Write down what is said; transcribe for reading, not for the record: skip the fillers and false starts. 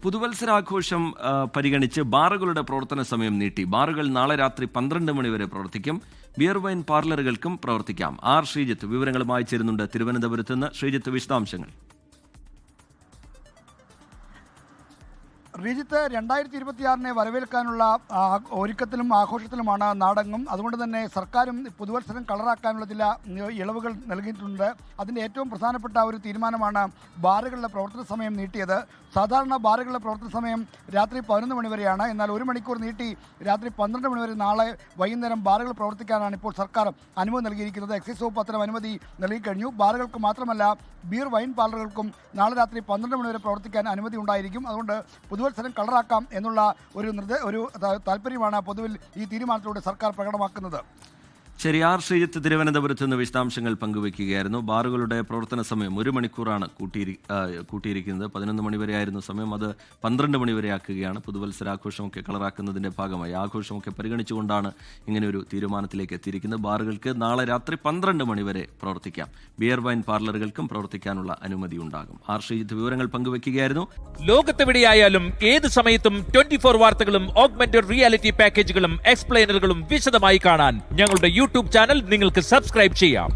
പുതുവത്സരാഘോഷം പരിഗണിച്ച് ബാറുകളുടെ പ്രവർത്തന സമയം നീട്ടി. ബാറുകൾ നാളെ രാത്രി 12 മണി വരെ പ്രവർത്തിക്കും. ബിയർ വൈൻ പാർലറുകൾക്കും പ്രവർത്തിക്കാം. ആർ ശ്രീജിത്ത് വിവരങ്ങളുമായി ചേരുന്നുണ്ട് തിരുവനന്തപുരത്ത് നിന്ന്. ശ്രീജിത്ത്, വിശദാംശങ്ങൾ. ശ്രീജിത്ത്, 2026 വരവേൽക്കാനുള്ള ഒരുക്കത്തിലും ആഘോഷത്തിലുമാണ് നാടെങ്ങും. അതുകൊണ്ട് തന്നെ സർക്കാരും പുതുവത്സരം കളറാക്കാനുള്ള ചില ഇളവുകൾ നൽകിയിട്ടുണ്ട്. അതിൻ്റെ ഏറ്റവും പ്രധാനപ്പെട്ട ഒരു തീരുമാനമാണ് ബാറുകളുടെ പ്രവർത്തന സമയം നീട്ടിയത്. സാധാരണ ബാറുകളുടെ പ്രവർത്തന സമയം രാത്രി 11 മണി വരെയാണ്. എന്നാൽ 1 മണിക്കൂർ നീട്ടി രാത്രി 12 മണി വരെ നാളെ വൈകുന്നേരം ബാറുകൾ പ്രവർത്തിക്കാനാണ് ഇപ്പോൾ സർക്കാർ അനുമതി നൽകിയിരിക്കുന്നത്. എക്സൈസ് വകുപ്പ് അത്തരം അനുമതി നൽകിക്കഴിഞ്ഞു. ബാറുകൾക്ക് മാത്രമല്ല ബിയർ വൈൻ പാർലറുകൾക്കും നാളെ രാത്രി 12 മണി വരെ പ്രവർത്തിക്കാൻ അനുമതി ഉണ്ടായിരിക്കും. അതുകൊണ്ട് പുതുവത്സരം കളറാക്കാം എന്നുള്ള ഒരു താല്പര്യമാണ് പൊതുവിൽ ഈ തീരുമാനത്തിലൂടെ സർക്കാർ പ്രകടമാക്കുന്നത്. ശരി, ആർ ശ്രീജിത്ത് തിരുവനന്തപുരത്ത് നിന്ന് വിശദാംശങ്ങൾ പങ്കുവയ്ക്കുകയായിരുന്നു. ബാറുകളുടെ പ്രവർത്തന സമയം 1 മണിക്കൂറാണ് കൂട്ടിയിരിക്കുന്നത്. 11 മണി വരെയായിരുന്നു സമയം, അത് 12 മണി വരെ ആക്കുകയാണ്. പുതുവത്സരാഘോഷമൊക്കെ കളറാക്കുന്നതിന്റെ ഭാഗമായി ആഘോഷമൊക്കെ പരിഗണിച്ചുകൊണ്ടാണ് ഇങ്ങനെ ഒരു തീരുമാനത്തിലേക്ക് എത്തിയിരിക്കുന്നത്. ബാറുകൾക്ക് നാളെ രാത്രി 12 മണി വരെ പ്രവർത്തിക്കാം. ബിയർ വൈൻ പാർലറുകൾക്കും പ്രവർത്തിക്കാനുള്ള അനുമതി ഉണ്ടാകും. ആർ ശ്രീജിത്ത് വിവരങ്ങൾ പങ്കുവയ്ക്കുകയായിരുന്നു. ലോകത്തെവിടെയായാലും ഏത് സമയത്തും 24 വാർത്തകളും ഓഗ്മെന്റഡ് റിയാലിറ്റി പാക്കേജുകളും എക്സ്പ്ലെയിനറുകളും വിശദമായി കാണാൻ ഞങ്ങളുടെ യൂട്യൂബ് ചാനൽ നിങ്ങൾക്ക് സബ്സ്ക്രൈബ് ചെയ്യാം.